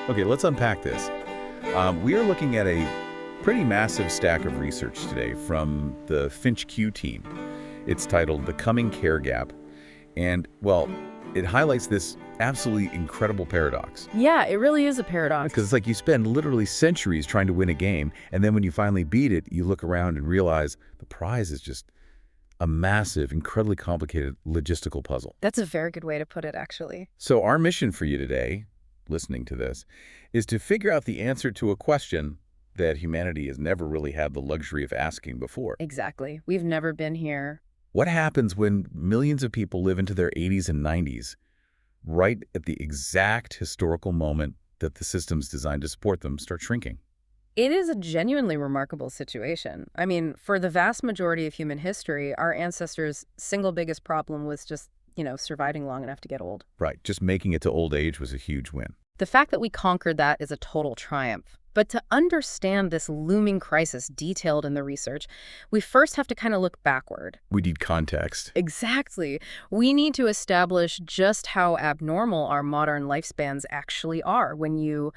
Okay, let's unpack this. We are looking at a pretty massive stack of research today from the Finch Q team. It's titled The Coming Care Gap. And, well, it highlights this absolutely incredible paradox. Yeah, it really is a paradox. Because it's like you spend literally centuries trying to win a game, and then when you finally beat it, you look around and realize the prize is just a massive, incredibly complicated logistical puzzle. That's a very good way to put it, actually. So our mission for you today, listening to this, is to figure out the answer to a question that humanity has never really had the luxury of asking before. Exactly. We've never been here. What happens when millions of people live into their 80s and 90s, right at the exact historical moment that the systems designed to support them start shrinking? It is a genuinely remarkable situation. I mean, for the vast majority of human history, our ancestors' single biggest problem was just, surviving long enough to get old. Right. Just making it to old age was a huge win. The fact that we conquered that is a total triumph. But to understand this looming crisis detailed in the research, we first have to kind of look backward. We need context. Exactly. We need to establish just how abnormal our modern lifespans actually are when you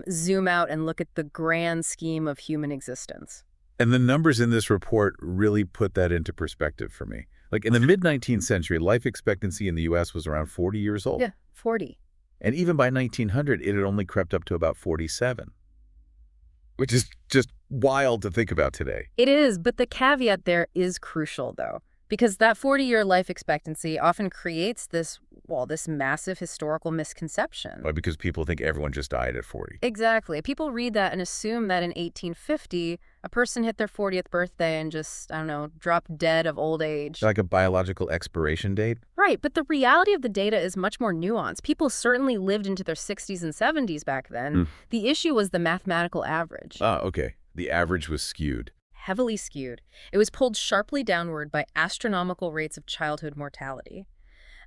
zoom out and look at the grand scheme of human existence. And the numbers in this report really put that into perspective for me. Like in the mid-19th century, life expectancy in the U.S. was around 40 years old. Yeah, 40. And even by 1900, it had only crept up to about 47. Which is just wild to think about today. It is, but the caveat there is crucial, though, because that 40-year life expectancy often creates this massive historical misconception. Why? Because people think everyone just died at 40. Exactly. People read that and assume that in 1850, a person hit their 40th birthday and just, dropped dead of old age. Like a biological expiration date? Right, but the reality of the data is much more nuanced. People certainly lived into their 60s and 70s back then. The issue was the mathematical average. Okay. The average was skewed. Heavily skewed. It was pulled sharply downward by astronomical rates of childhood mortality.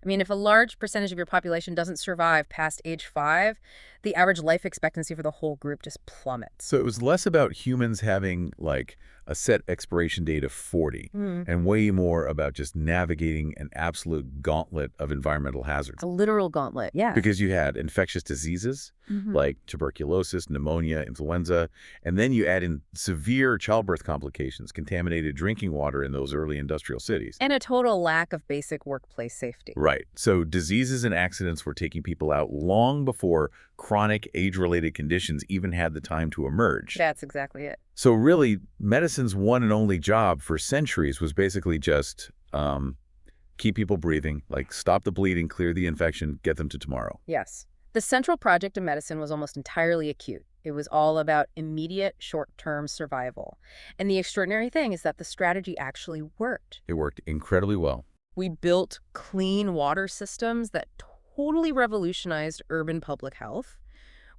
I mean, if a large percentage of your population doesn't survive past age 5, the average life expectancy for the whole group just plummets. So it was less about humans having, like, a set expiration date of 40, and way more about just navigating an absolute gauntlet of environmental hazards. A literal gauntlet, yeah. Because you had infectious diseases like tuberculosis, pneumonia, influenza, and then you add in severe childbirth complications, contaminated drinking water in those early industrial cities. And a total lack of basic workplace safety. Right. So diseases and accidents were taking people out long before chronic age-related conditions even had the time to emerge. That's exactly it. So really, medicine's one and only job for centuries was basically just keep people breathing, like stop the bleeding, clear the infection, get them to tomorrow. Yes. The central project of medicine was almost entirely acute. It was all about immediate, short-term survival. And the extraordinary thing is that the strategy actually worked. It worked incredibly well. We built clean water systems that totally revolutionized urban public health.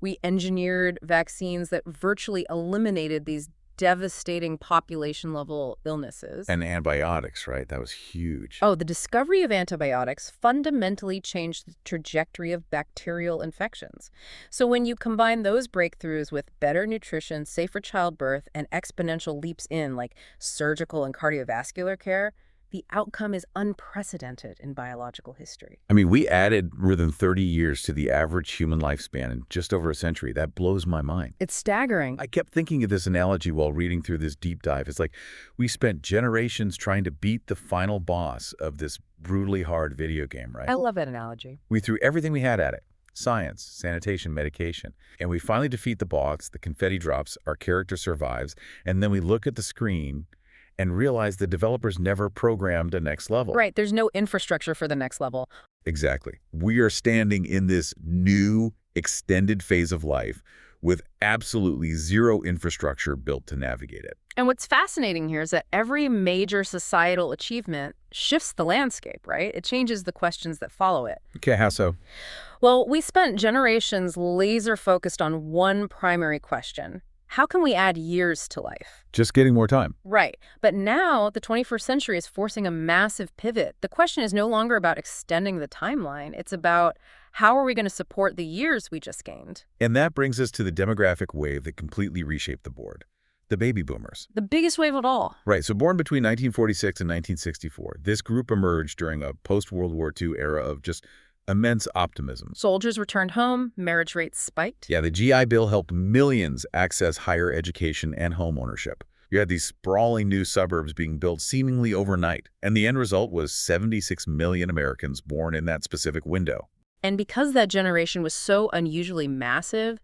We engineered vaccines that virtually eliminated these devastating population-level illnesses. And antibiotics, right? That was huge. Oh, the discovery of antibiotics fundamentally changed the trajectory of bacterial infections. So when you combine those breakthroughs with better nutrition, safer childbirth, and exponential leaps in, like surgical and cardiovascular care, the outcome is unprecedented in biological history. I mean, we added more than 30 years to the average human lifespan in just over a century. That blows my mind. It's staggering. I kept thinking of this analogy while reading through this deep dive. It's like we spent generations trying to beat the final boss of this brutally hard video game, right? I love that analogy. We threw everything we had at it. Science, sanitation, medication. And we finally defeat the boss, the confetti drops, our character survives, and then we look at the screen and realize the developers never programmed a next level. Right, there's no infrastructure for the next level. Exactly. We are standing in this new, extended phase of life with absolutely zero infrastructure built to navigate it. And what's fascinating here is that every major societal achievement shifts the landscape, right? It changes the questions that follow it. Okay, how so? Well, we spent generations laser-focused on one primary question. How can we add years to life? Just getting more time. Right. But now the 21st century is forcing a massive pivot. The question is no longer about extending the timeline. It's about how are we going to support the years we just gained? And that brings us to the demographic wave that completely reshaped the board. The baby boomers. The biggest wave of all. Right. So born between 1946 and 1964, this group emerged during a post-World War II era of just Immense optimism. Soldiers returned home, marriage rates spiked. Yeah, the GI Bill helped millions access higher education and home ownership. You had these sprawling new suburbs being built seemingly overnight, and the end result was 76 million Americans born in that specific window. And because that generation was so unusually massive,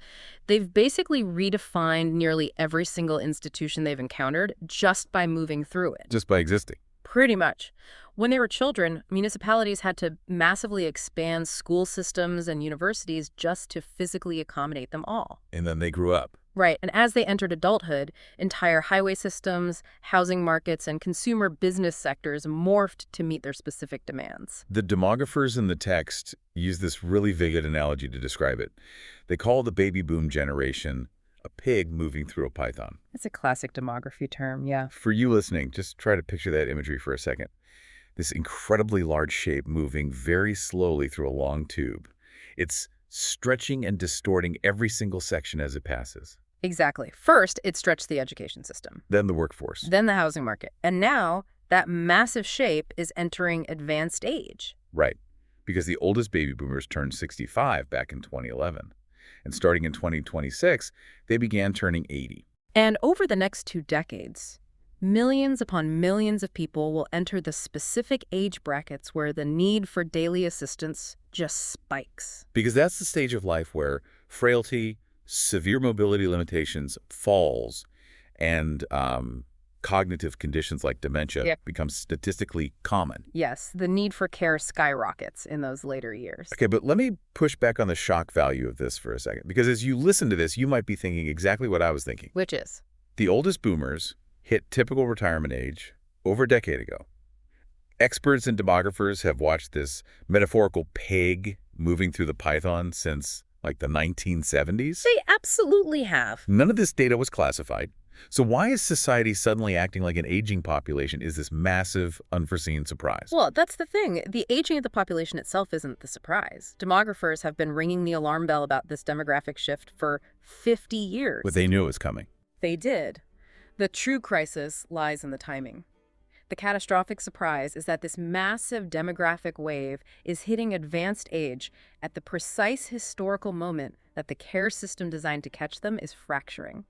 they've basically redefined nearly every single institution they've encountered just by moving through it. Just by existing. Pretty much. When they were children, municipalities had to massively expand school systems and universities just to physically accommodate them all. And then they grew up. Right, and as they entered adulthood, entire highway systems, housing markets, and consumer business sectors morphed to meet their specific demands. The demographers in the text use this really vivid analogy to describe it. They call the baby boom generation a pig moving through a python. It's a classic demography term, yeah. For you listening, just try to picture that imagery for a second. This incredibly large shape moving very slowly through a long tube. It's stretching and distorting every single section as it passes. Exactly. First, it stretched the education system. Then the workforce. Then the housing market. And now, that massive shape is entering advanced age. Right. Because the oldest baby boomers turned 65 back in 2011. And starting in 2026, they began turning 80. And over the next 2 decades, millions upon millions of people will enter the specific age brackets where the need for daily assistance just spikes. Because that's the stage of life where frailty, severe mobility limitations, falls, and cognitive conditions like dementia become statistically common. Yes, the need for care skyrockets in those later years. Okay, but let me push back on the shock value of this for a second. Because as you listen to this, you might be thinking exactly what I was thinking. Which is? The oldest boomers hit typical retirement age over a decade ago. Experts and demographers have watched this metaphorical pig moving through the python since like the 1970s. They absolutely have. None of this data was classified. So why is society suddenly acting like an aging population is this massive, unforeseen surprise? Well, that's the thing. The aging of the population itself isn't the surprise. Demographers have been ringing the alarm bell about this demographic shift for 50 years. But they knew it was coming. They did. The true crisis lies in the timing. The catastrophic surprise is that this massive demographic wave is hitting advanced age at the precise historical moment that the care system designed to catch them is fracturing.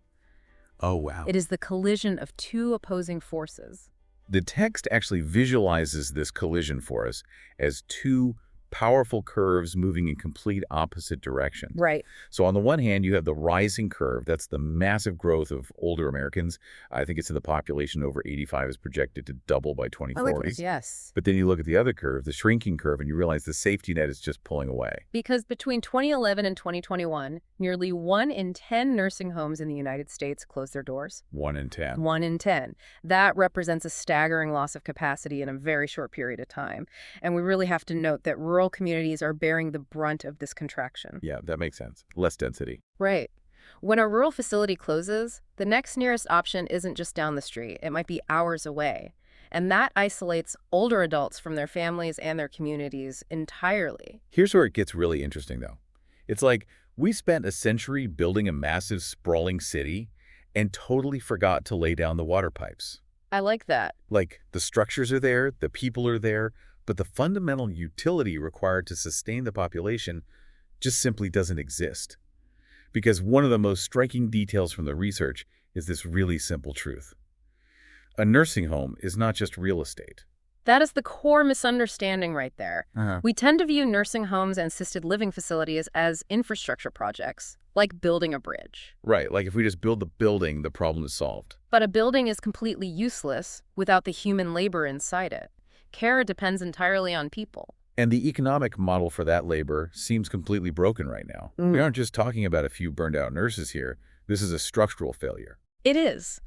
Oh, wow. It is the collision of 2 opposing forces. The text actually visualizes this collision for us as 2 powerful curves moving in complete opposite directions. Right. So on the one hand, you have the rising curve. That's the massive growth of older Americans. I think it's in the population over 85 is projected to double by 2040. I like this, yes. But then you look at the other curve, the shrinking curve, and you realize the safety net is just pulling away. Because between 2011 and 2021, nearly 1 in 10 nursing homes in the United States closed their doors. 1 in 10. 1 in 10. That represents a staggering loss of capacity in a very short period of time. And we really have to note that rural communities are bearing the brunt of this contraction. Yeah, that makes sense. Less density. Right. When a rural facility closes, the next nearest option isn't just down the street. It might be hours away. And that isolates older adults from their families and their communities entirely. Here's where it gets really interesting, though. It's like we spent a century building a massive, sprawling city and totally forgot to lay down the water pipes. I like that. Like, the structures are there, the people are there, but the fundamental utility required to sustain the population just simply doesn't exist. Because one of the most striking details from the research is this really simple truth. A nursing home is not just real estate. That is the core misunderstanding right there. Uh-huh. We tend to view nursing homes and assisted living facilities as infrastructure projects, like building a bridge. Right, like if we just build the building, the problem is solved. But a building is completely useless without the human labor inside it. Care depends entirely on people. And the economic model for that labor seems completely broken right now. We aren't just talking about a few burned out nurses here. This is a structural failure. It is.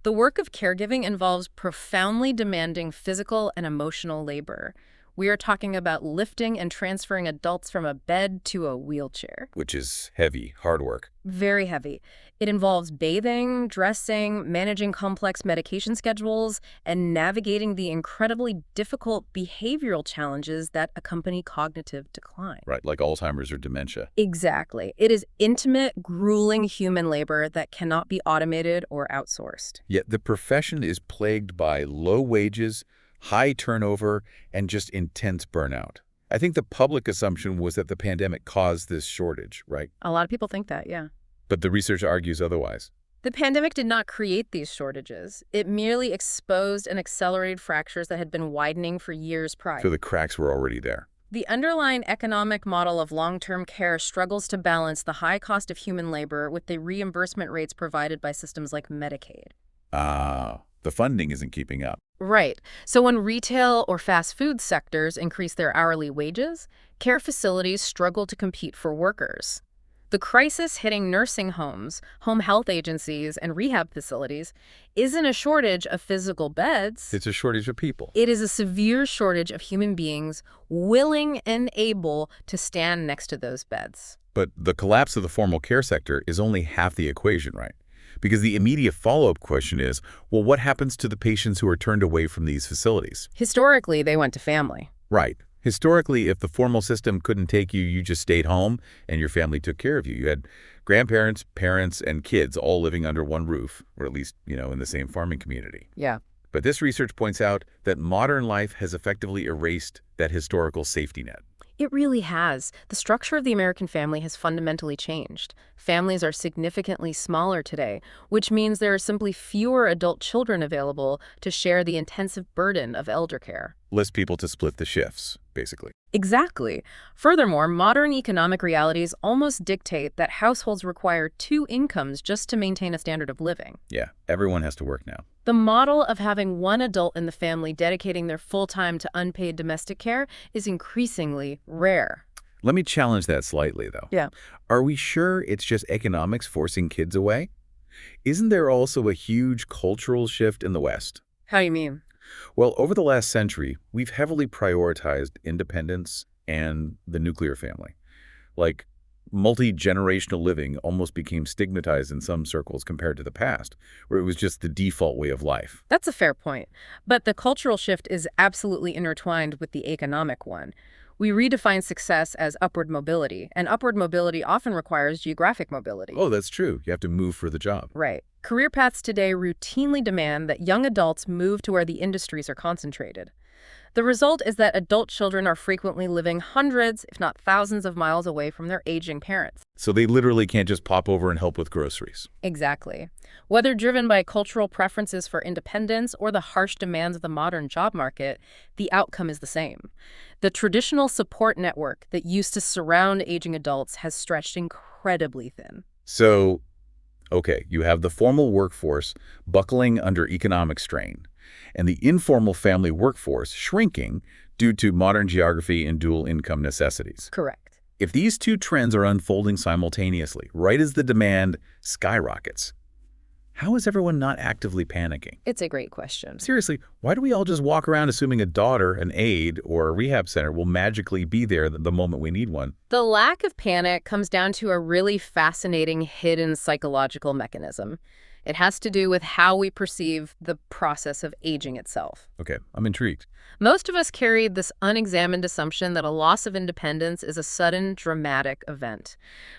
The work of caregiving involves profoundly demanding physical and emotional labor. We are talking about lifting and transferring adults from a bed to a wheelchair. Which is heavy, hard work. Very heavy. It involves bathing, dressing, managing complex medication schedules, and navigating the incredibly difficult behavioral challenges that accompany cognitive decline. Right, like Alzheimer's or dementia. Exactly. It is intimate, grueling human labor that cannot be automated or outsourced. Yet the profession is plagued by low wages, high turnover, and just intense burnout. I think the public assumption was that the pandemic caused this shortage, right? A lot of people think that, yeah. But the research argues otherwise. The pandemic did not create these shortages. It merely exposed and accelerated fractures that had been widening for years prior. So the cracks were already there. The underlying economic model of long-term care struggles to balance the high cost of human labor with the reimbursement rates provided by systems like Medicaid. The funding isn't keeping up. Right. So when retail or fast food sectors increase their hourly wages, care facilities struggle to compete for workers. The crisis hitting nursing homes, home health agencies, and rehab facilities isn't a shortage of physical beds. It's a shortage of people. It is a severe shortage of human beings willing and able to stand next to those beds. But the collapse of the formal care sector is only half the equation, right? Because the immediate follow-up question is, well, what happens to the patients who are turned away from these facilities? Historically, they went to family. Right. Historically, if the formal system couldn't take you, you just stayed home and your family took care of you. You had grandparents, parents, and kids all living under one roof, or at least, in the same farming community. Yeah. But this research points out that modern life has effectively erased that historical safety net. It really has. The structure of the American family has fundamentally changed. Families are significantly smaller today, which means there are simply fewer adult children available to share the intensive burden of elder care. Less people to split the shifts, basically. Exactly. Furthermore, modern economic realities almost dictate that households require two incomes just to maintain a standard of living. Yeah, everyone has to work now. The model of having one adult in the family dedicating their full time to unpaid domestic care is increasingly rare. Let me challenge that slightly, though. Yeah. Are we sure it's just economics forcing kids away? Isn't there also a huge cultural shift in the West? How do you mean? Well, over the last century, we've heavily prioritized independence and the nuclear family. Like, multi-generational living almost became stigmatized in some circles compared to the past, where it was just the default way of life. That's a fair point. But the cultural shift is absolutely intertwined with the economic one. We redefine success as upward mobility, and upward mobility often requires geographic mobility. Oh, that's true. You have to move for the job. Right. Career paths today routinely demand that young adults move to where the industries are concentrated. The result is that adult children are frequently living hundreds, if not thousands of miles away from their aging parents. So they literally can't just pop over and help with groceries. Exactly. Whether driven by cultural preferences for independence or the harsh demands of the modern job market, the outcome is the same. The traditional support network that used to surround aging adults has stretched incredibly thin. So, okay, you have the formal workforce buckling under economic strain, and the informal family workforce shrinking due to modern geography and dual income necessities. Correct. If these two trends are unfolding simultaneously, right as the demand skyrockets, how is everyone not actively panicking? It's a great question. Seriously, why do we all just walk around assuming a daughter, an aide, or a rehab center will magically be there the moment we need one? The lack of panic comes down to a really fascinating hidden psychological mechanism. It has to do with how we perceive the process of aging itself. Okay, I'm intrigued. Most of us carry this unexamined assumption that a loss of independence is a sudden, dramatic event.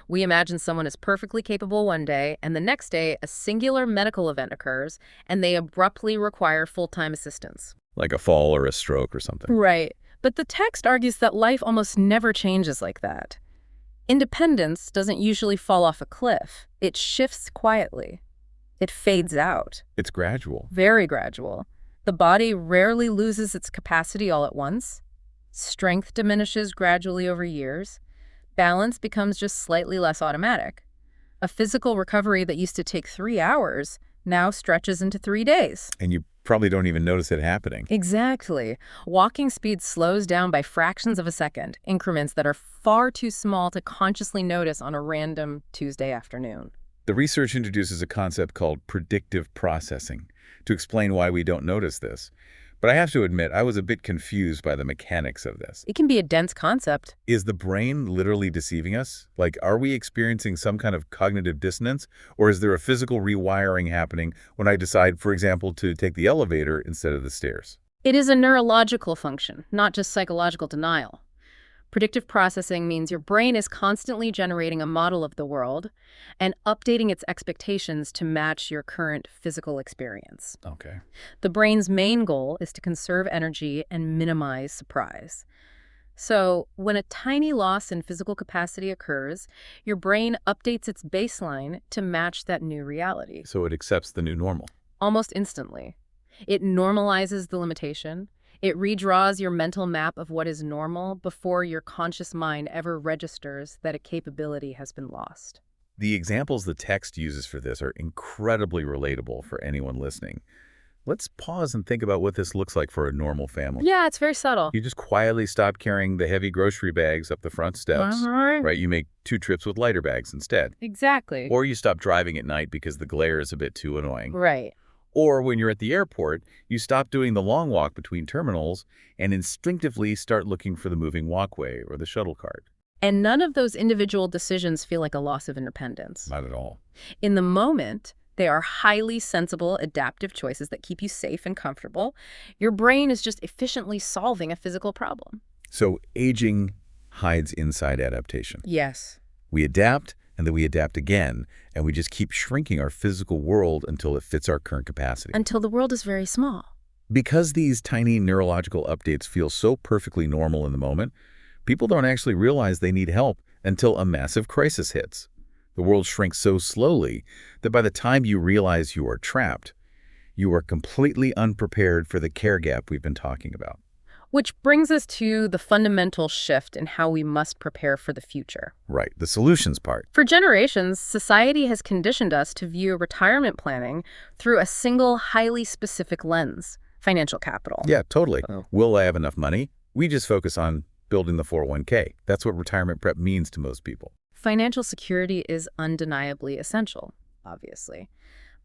We imagine someone is perfectly capable one day, and the next day, a singular medical event occurs, and they abruptly require full-time assistance. Like a fall or a stroke or something. Right. But the text argues that life almost never changes like that. Independence doesn't usually fall off a cliff. It shifts quietly. It fades out. It's gradual. Very gradual. The body rarely loses its capacity all at once. Strength diminishes gradually over years. Balance becomes just slightly less automatic. A physical recovery that used to take 3 hours now stretches into 3 days. And you probably don't even notice it happening. Exactly. Walking speed slows down by fractions of a second, increments that are far too small to consciously notice on a random Tuesday afternoon. The research introduces a concept called predictive processing to explain why we don't notice this. But I have to admit, I was a bit confused by the mechanics of this. It can be a dense concept. Is the brain literally deceiving us? Like, are we experiencing some kind of cognitive dissonance? Or is there a physical rewiring happening when I decide, for example, to take the elevator instead of the stairs? It is a neurological function, not just psychological denial. Predictive processing means your brain is constantly generating a model of the world and updating its expectations to match your current physical experience. Okay. The brain's main goal is to conserve energy and minimize surprise. So, when a tiny loss in physical capacity occurs, your brain updates its baseline to match that new reality, So it accepts the new normal. almost instantly. It normalizes the limitation. It redraws your mental map of what is normal before your conscious mind ever registers that a capability has been lost. The examples the text uses for this are incredibly relatable for anyone listening. Let's pause and think about what this looks like for a normal family. Yeah, it's very subtle. You just quietly stop carrying the heavy grocery bags up the front steps, right? You make 2 trips with lighter bags instead. Exactly. Or you stop driving at night because the glare is a bit too annoying. Right. Or when you're at the airport, you stop doing the long walk between terminals and instinctively start looking for the moving walkway or the shuttle cart. And none of those individual decisions feel like a loss of independence. Not at all. In the moment, they are highly sensible, adaptive choices that keep you safe and comfortable. Your brain is just efficiently solving a physical problem. So aging hides inside adaptation. Yes. We adapt, and then we adapt again, and we just keep shrinking our physical world until it fits our current capacity. Until the world is very small. Because these tiny neurological updates feel so perfectly normal in the moment, people don't actually realize they need help until a massive crisis hits. The world shrinks so slowly that by the time you realize you are trapped, you are completely unprepared for the care gap we've been talking about. Which brings us to the fundamental shift in how we must prepare for the future. Right, the solutions part. For generations, society has conditioned us to view retirement planning through a single, highly specific lens: financial capital. Yeah, totally. Oh. Will I have enough money? We just focus on building the 401k. That's what retirement prep means to most people. Financial security is undeniably essential, obviously.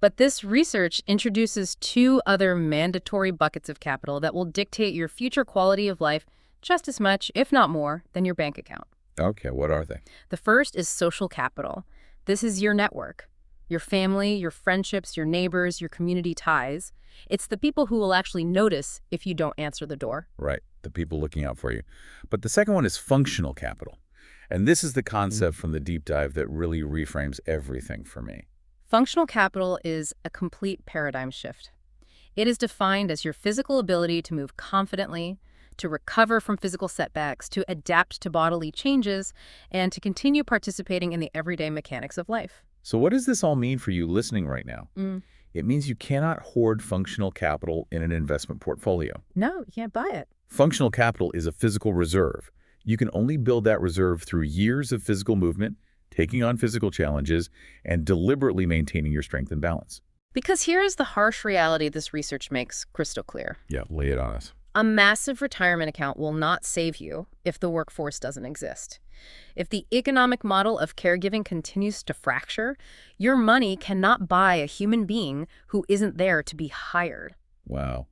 But this research introduces 2 other mandatory buckets of capital that will dictate your future quality of life just as much, if not more, than your bank account. Okay, what are they? The first is social capital. This is your network, your family, your friendships, your neighbors, your community ties. It's the people who will actually notice if you don't answer the door. Right, the people looking out for you. But the second one is functional capital. And this is the concept from the deep dive that really reframes everything for me. Functional capital is a complete paradigm shift. It is defined as your physical ability to move confidently, to recover from physical setbacks, to adapt to bodily changes, and to continue participating in the everyday mechanics of life. So what does this all mean for you listening right now? It means you cannot hoard functional capital in an investment portfolio. No, you can't buy it. Functional capital is a physical reserve. You can only build that reserve through years of physical movement, taking on physical challenges, and deliberately maintaining your strength and balance. Because here is the harsh reality this research makes crystal clear. Yeah, lay it on us. A massive retirement account will not save you if the workforce doesn't exist. If the economic model of caregiving continues to fracture, your money cannot buy a human being who isn't there to be hired. Wow.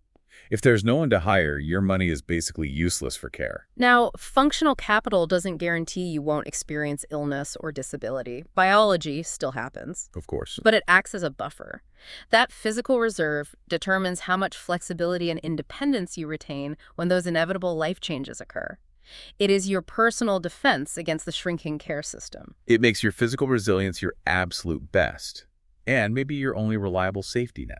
If there's no one to hire, your money is basically useless for care. Now, functional capital doesn't guarantee you won't experience illness or disability. Biology still happens. Of course. But it acts as a buffer. That physical reserve determines how much flexibility and independence you retain when those inevitable life changes occur. It is your personal defense against the shrinking care system. It makes your physical resilience your absolute best, and maybe your only reliable safety net.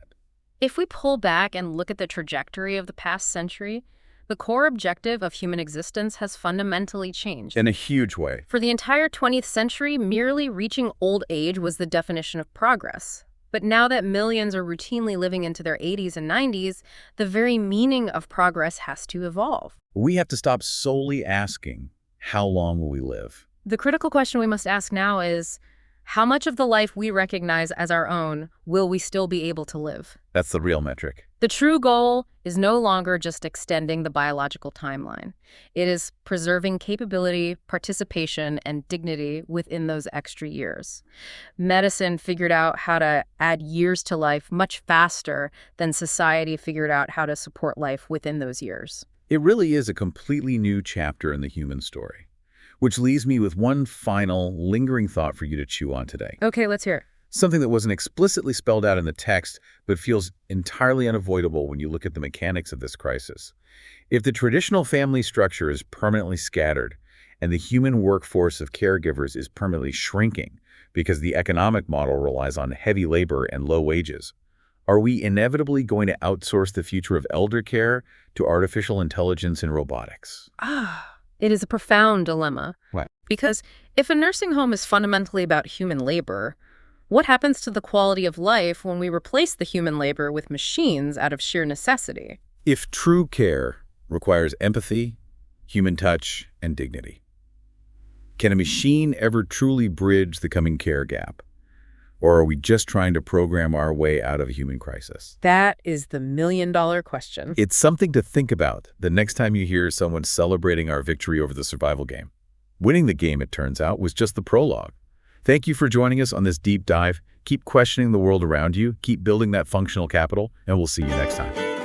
If we pull back and look at the trajectory of the past century, the core objective of human existence has fundamentally changed. In a huge way. For the entire 20th century, merely reaching old age was the definition of progress. But now that millions are routinely living into their 80s and 90s, the very meaning of progress has to evolve. We have to stop solely asking, how long will we live? The critical question we must ask now is, how much of the life we recognize as our own will we still be able to live? That's the real metric. The true goal is no longer just extending the biological timeline. It is preserving capability, participation, and dignity within those extra years. Medicine figured out how to add years to life much faster than society figured out how to support life within those years. It really is a completely new chapter in the human story. Which leaves me with one final, lingering thought for you to chew on today. Okay, let's hear it. Something that wasn't explicitly spelled out in the text, but feels entirely unavoidable when you look at the mechanics of this crisis. If the traditional family structure is permanently scattered, and the human workforce of caregivers is permanently shrinking because the economic model relies on heavy labor and low wages, are we inevitably going to outsource the future of elder care to artificial intelligence and robotics? It is a profound dilemma. What? Because if a nursing home is fundamentally about human labor, what happens to the quality of life when we replace the human labor with machines out of sheer necessity? If true care requires empathy, human touch, and dignity, can a machine ever truly bridge the coming care gap? Or are we just trying to program our way out of a human crisis? That is the million-dollar question. It's something to think about the next time you hear someone celebrating our victory over the survival game. Winning the game, it turns out, was just the prologue. Thank you for joining us on this deep dive. Keep questioning the world around you, keep building that functional capital, and we'll see you next time.